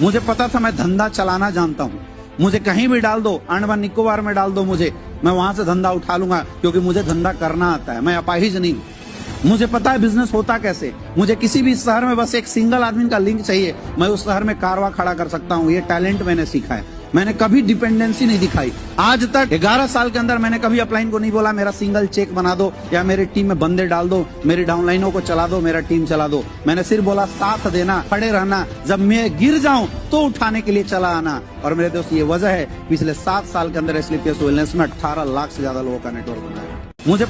मुझे पता था मैं धंधा चलाना जानता हूँ। मुझे कहीं भी डाल दो, अंडमान निकोबार में डाल दो मुझे, मैं वहां से धंधा उठा लूंगा, क्योंकि मुझे धंधा करना आता है। मैं अपाहिज नहीं हूं। मुझे पता है बिजनेस होता कैसे। मुझे किसी भी शहर में बस एक सिंगल आदमी का लिंक चाहिए, मैं उस शहर में कारवा खड़ा कर सकता हूँ। ये टैलेंट मैंने सीखा है। मैंने कभी डिपेंडेंसी नहीं दिखाई। आज तक 11 साल के अंदर मैंने कभी अपलाइन को नहीं बोला मेरा सिंगल चेक बना दो, या मेरी टीम में बंदे डाल दो, मेरी डाउनलाइनों को चला दो, मेरा टीम चला दो। मैंने सिर्फ बोला साथ देना, खड़े रहना, जब मैं गिर जाऊं तो उठाने के लिए चला आना। और मेरे दोस्त ये वजह है पिछले 7 साल के अंदर एसलीपीएस वेलनेस में 18 लाख से ज्यादा लोगों का नेटवर्क बनाया। मुझे